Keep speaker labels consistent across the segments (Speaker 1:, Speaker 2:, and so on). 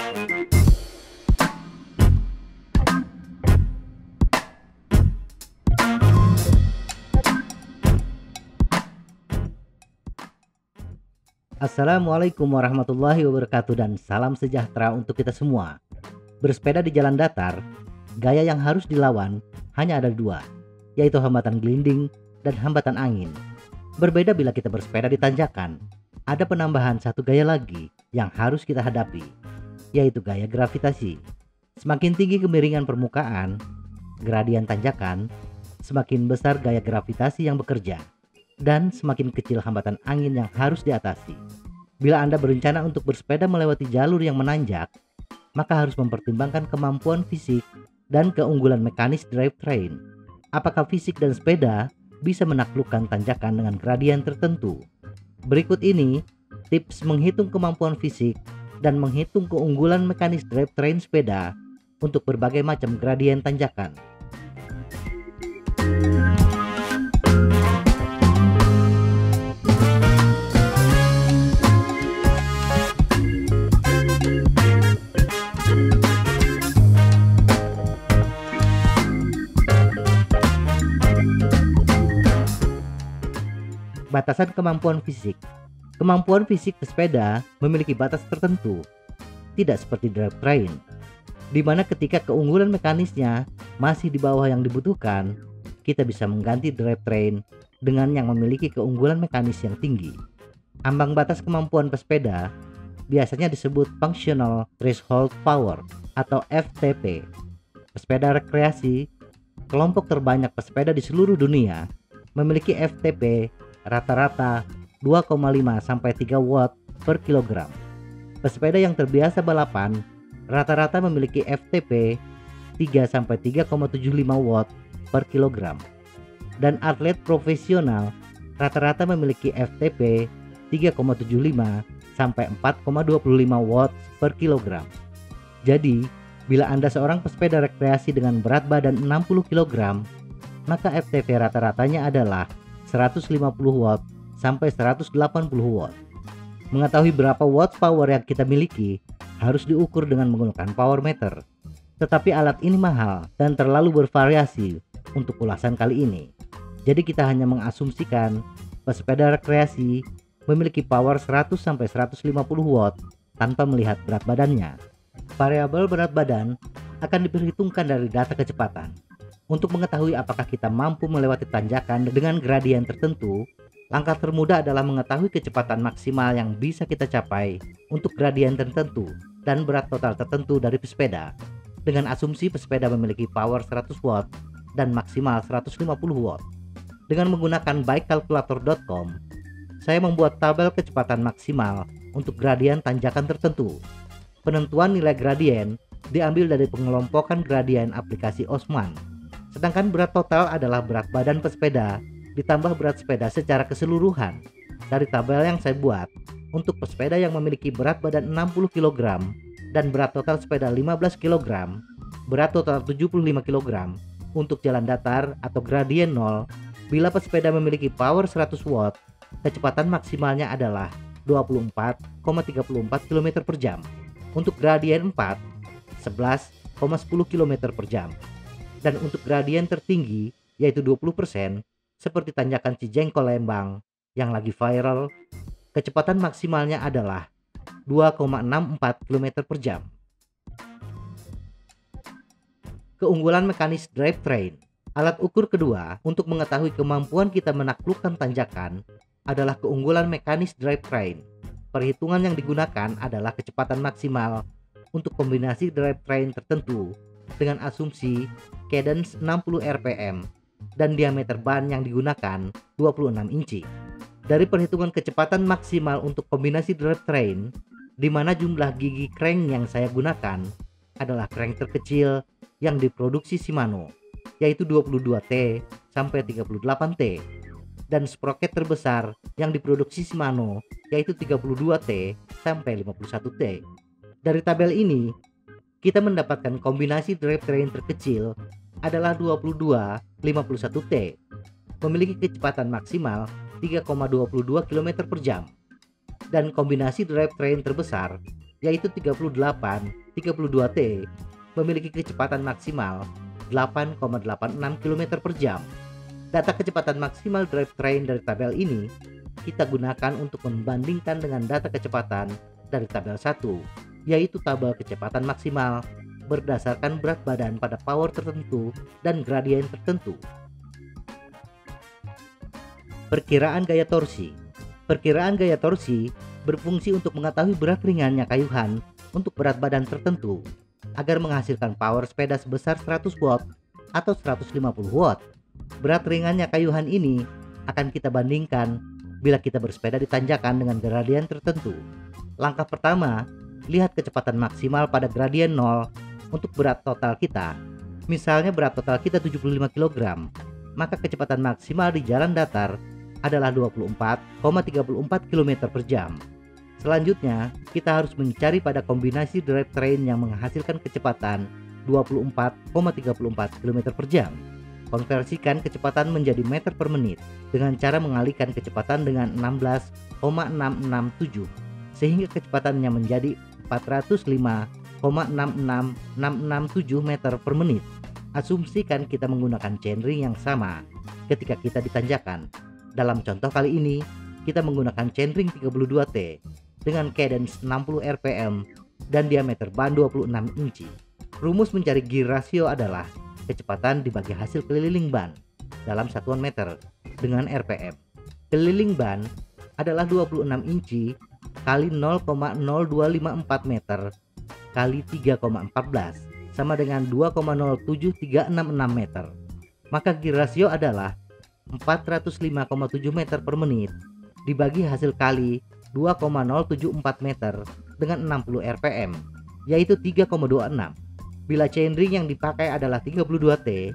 Speaker 1: Assalamualaikum warahmatullahi wabarakatuh dan salam sejahtera untuk kita semua. Bersepeda di jalan datar, gaya yang harus dilawan hanya ada dua, yaitu hambatan gelinding dan hambatan angin. Berbeda bila kita bersepeda di tanjakan, ada penambahan satu gaya lagi yang harus kita hadapi, yaitu gaya gravitasi. Semakin tinggi kemiringan permukaan, gradien tanjakan, semakin besar gaya gravitasi yang bekerja, dan semakin kecil hambatan angin yang harus diatasi. Bila Anda berencana untuk bersepeda melewati jalur yang menanjak, maka harus mempertimbangkan kemampuan fisik dan keunggulan mekanis drivetrain. Apakah fisik dan sepeda bisa menaklukkan tanjakan dengan gradien tertentu? Berikut ini tips menghitung kemampuan fisik dan menghitung keunggulan mekanis drivetrain sepeda untuk berbagai macam gradien tanjakan. Batasan kemampuan fisik. Kemampuan fisik pesepeda memiliki batas tertentu, tidak seperti drivetrain, di mana ketika keunggulan mekanisnya masih di bawah yang dibutuhkan, kita bisa mengganti drivetrain dengan yang memiliki keunggulan mekanis yang tinggi. Ambang batas kemampuan pesepeda biasanya disebut Functional Threshold Power atau FTP. Pesepeda rekreasi, kelompok terbanyak pesepeda di seluruh dunia, memiliki FTP rata-rata 2,5 sampai 3 watt per kilogram. Pesepeda yang terbiasa balapan rata-rata memiliki FTP 3 sampai 3,75 watt per kilogram. Dan atlet profesional rata-rata memiliki FTP 3,75 sampai 4,25 watt per kilogram. Jadi, bila Anda seorang pesepeda rekreasi dengan berat badan 60 kg, maka FTP rata-ratanya adalah 150 watt sampai 180 watt. Mengetahui berapa watt power yang kita miliki harus diukur dengan menggunakan power meter. Tetapi alat ini mahal dan terlalu bervariasi untuk ulasan kali ini. Jadi kita hanya mengasumsikan pesepeda rekreasi memiliki power 100 sampai 150 watt tanpa melihat berat badannya. Variabel berat badan akan diperhitungkan dari data kecepatan. Untuk mengetahui apakah kita mampu melewati tanjakan dengan gradien tertentu, langkah termudah adalah mengetahui kecepatan maksimal yang bisa kita capai untuk gradien tertentu dan berat total tertentu dari pesepeda, dengan asumsi pesepeda memiliki power 100 watt dan maksimal 150 watt. Dengan menggunakan bikekalkulator.com, saya membuat tabel kecepatan maksimal untuk gradien tanjakan tertentu. Penentuan nilai gradien diambil dari pengelompokan gradien aplikasi Osman. Sedangkan berat total adalah berat badan pesepeda ditambah berat sepeda secara keseluruhan. Dari tabel yang saya buat, untuk pesepeda yang memiliki berat badan 60 kg dan berat total sepeda 15 kg, berat total 75 kg untuk jalan datar atau gradien 0, bila pesepeda memiliki power 100 watt, kecepatan maksimalnya adalah 24,34 km per jam. Untuk gradien 4, 11,10 km per jam. Dan untuk gradien tertinggi, yaitu 20%, seperti tanjakan Cijengkol Lembang yang lagi viral, kecepatan maksimalnya adalah 2,64 km per jam. Keunggulan mekanis drivetrain. Alat ukur kedua untuk mengetahui kemampuan kita menaklukkan tanjakan adalah keunggulan mekanis drivetrain. Perhitungan yang digunakan adalah kecepatan maksimal untuk kombinasi drivetrain tertentu dengan asumsi cadence 60 rpm dan diameter ban yang digunakan 26 inci. Dari perhitungan kecepatan maksimal untuk kombinasi drivetrain, di mana jumlah gigi crank yang saya gunakan adalah crank terkecil yang diproduksi Shimano, yaitu 22T sampai 38T, dan sprocket terbesar yang diproduksi Shimano, yaitu 32T sampai 51T. Dari tabel ini, kita mendapatkan kombinasi drivetrain terkecil adalah 2251T, memiliki kecepatan maksimal 3,22 km per jam, dan kombinasi drivetrain terbesar yaitu 38-32T, memiliki kecepatan maksimal 8,86 km per jam. Data kecepatan maksimal drivetrain dari tabel ini kita gunakan untuk membandingkan dengan data kecepatan dari tabel 1, yaitu tabel kecepatan maksimal berdasarkan berat badan pada power tertentu dan gradien tertentu. Perkiraan gaya torsi. Perkiraan gaya torsi berfungsi untuk mengetahui berat ringannya kayuhan untuk berat badan tertentu agar menghasilkan power sepeda sebesar 100 watt atau 150 watt. Berat ringannya kayuhan ini akan kita bandingkan bila kita bersepeda di tanjakan dengan gradien tertentu. Langkah pertama, lihat kecepatan maksimal pada gradien 0 untuk berat total kita. Misalnya berat total kita 75 kg, maka kecepatan maksimal di jalan datar adalah 24,34 km per jam. Selanjutnya, kita harus mencari pada kombinasi drivetrain yang menghasilkan kecepatan 24,34 km per jam. Konversikan kecepatan menjadi meter per menit dengan cara mengalihkan kecepatan dengan 16,667 sehingga kecepatannya menjadi 405,66667 meter per menit. Asumsikan kita menggunakan chainring yang sama ketika kita ditanjakan. Dalam contoh kali ini, kita menggunakan chainring 32T dengan cadence 60 rpm dan diameter ban 26 inci. Rumus mencari gear ratio adalah kecepatan dibagi hasil keliling ban dalam satuan meter dengan rpm. Keliling ban adalah 26 inci kali 0,0254 meter kali 3,14 sama dengan 2,07366 meter. Maka gear ratio adalah 405,7 meter per menit dibagi hasil kali 2,074 meter dengan 60 rpm, yaitu 3,26. Bila chainring yang dipakai adalah 32T,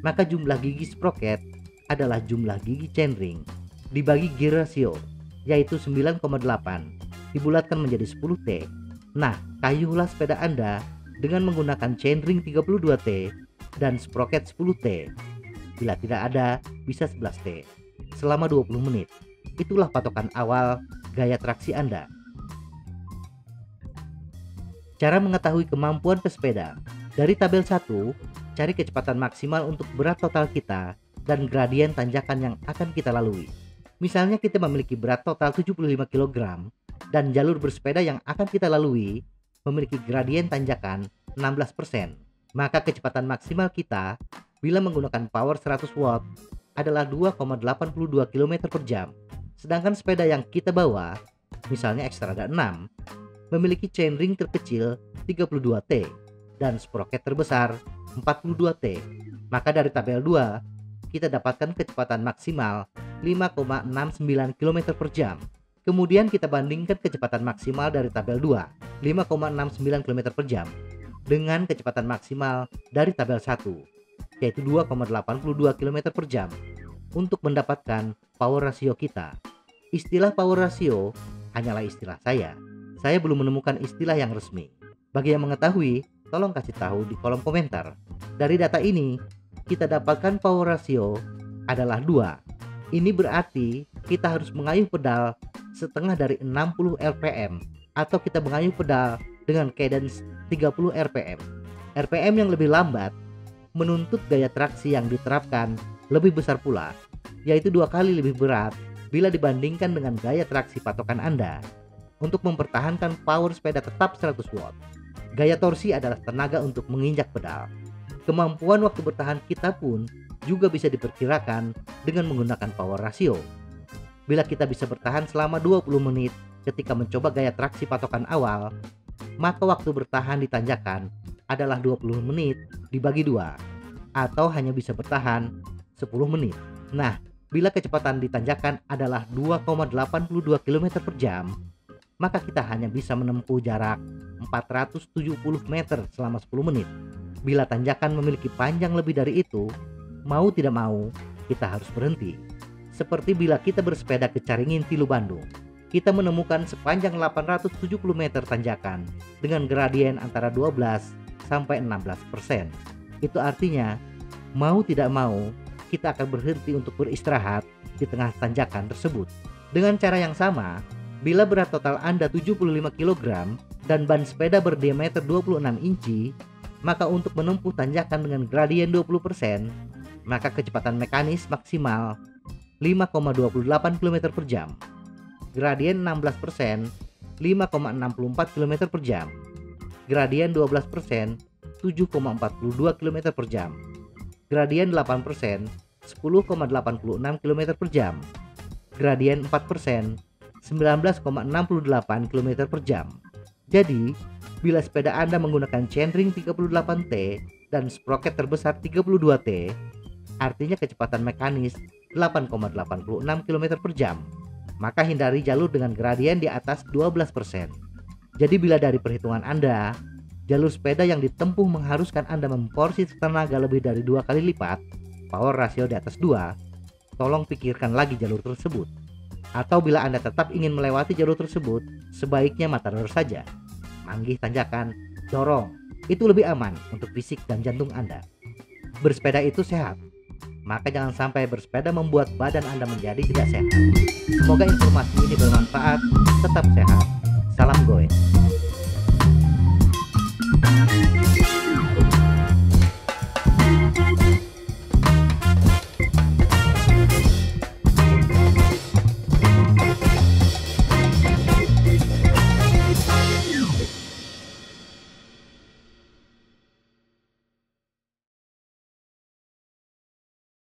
Speaker 1: maka jumlah gigi sprocket adalah jumlah gigi chainring dibagi gear ratio, yaitu 9,8 dibulatkan menjadi 10T. Nah, kayuhlah sepeda Anda dengan menggunakan chainring 32T dan sprocket 10T. Bila tidak ada, bisa 11T selama 20 menit. Itulah patokan awal gaya traksi Anda. Cara mengetahui kemampuan pesepeda. Dari tabel 1, cari kecepatan maksimal untuk berat total kita dan gradien tanjakan yang akan kita lalui. Misalnya kita memiliki berat total 75 kg dan jalur bersepeda yang akan kita lalui memiliki gradien tanjakan 16%. Maka kecepatan maksimal kita bila menggunakan power 100 watt adalah 2,82 km per jam. Sedangkan sepeda yang kita bawa, misalnya Xstrada 6, memiliki chainring terkecil 32T dan sprocket terbesar 42T. Maka dari tabel 2, kita dapatkan kecepatan maksimal 5,69 km per jam. Kemudian kita bandingkan kecepatan maksimal dari tabel 2, 5,69 km per jam, dengan kecepatan maksimal dari tabel 1, yaitu 2,82 km per jam, untuk mendapatkan power ratio kita. Istilah power ratio hanyalah istilah saya. Saya belum menemukan istilah yang resmi. Bagi yang mengetahui, tolong kasih tahu di kolom komentar. Dari data ini, kita dapatkan power ratio adalah 2. Ini berarti kita harus mengayuh pedal setengah dari 60 rpm atau kita mengayuh pedal dengan cadence 30 rpm. RPM yang lebih lambat menuntut gaya traksi yang diterapkan lebih besar pula, yaitu 2 kali lebih berat bila dibandingkan dengan gaya traksi patokan Anda. Untuk mempertahankan power sepeda tetap 100 watt, gaya torsi adalah tenaga untuk menginjak pedal. Kemampuan waktu bertahan kita pun juga bisa diperkirakan dengan menggunakan power ratio. Bila kita bisa bertahan selama 20 menit ketika mencoba gaya traksi patokan awal, maka waktu bertahan di tanjakan adalah 20 menit dibagi 2, atau hanya bisa bertahan 10 menit. Nah, bila kecepatan di tanjakan adalah 2,82 km per jam, maka kita hanya bisa menempuh jarak 470 meter selama 10 menit. Bila tanjakan memiliki panjang lebih dari itu, mau tidak mau kita harus berhenti. Seperti bila kita bersepeda ke Caringin Tilu Bandung, kita menemukan sepanjang 870 meter tanjakan dengan gradien antara 12 sampai 16%. Itu artinya, mau tidak mau kita akan berhenti untuk beristirahat di tengah tanjakan tersebut. Dengan cara yang sama, bila berat total Anda 75 kg dan ban sepeda berdiameter 26 inci, maka untuk menempuh tanjakan dengan gradien 20%, maka kecepatan mekanis maksimal 5,28 km per jam. Gradien 16%, 5,64 km per jam. Gradien 12%, 7,42 km per jam. Gradien 8%, 10,86 km per jam. Gradien 4%, 19,68 km per jam. Jadi, bila sepeda Anda menggunakan chainring 38T dan sprocket terbesar 32T, artinya kecepatan mekanis 8,86 km per jam, maka hindari jalur dengan gradien di atas 12%. Jadi bila dari perhitungan Anda, jalur sepeda yang ditempuh mengharuskan Anda memporsi tenaga lebih dari 2 kali lipat, power ratio di atas 2, tolong pikirkan lagi jalur tersebut. Atau bila Anda tetap ingin melewati jalur tersebut, sebaiknya matador saja. Manggih tanjakan, dorong, itu lebih aman untuk fisik dan jantung Anda. Bersepeda itu sehat, maka jangan sampai bersepeda membuat badan Anda menjadi tidak sehat. Semoga informasi ini bermanfaat. Tetap sehat. Salam goes.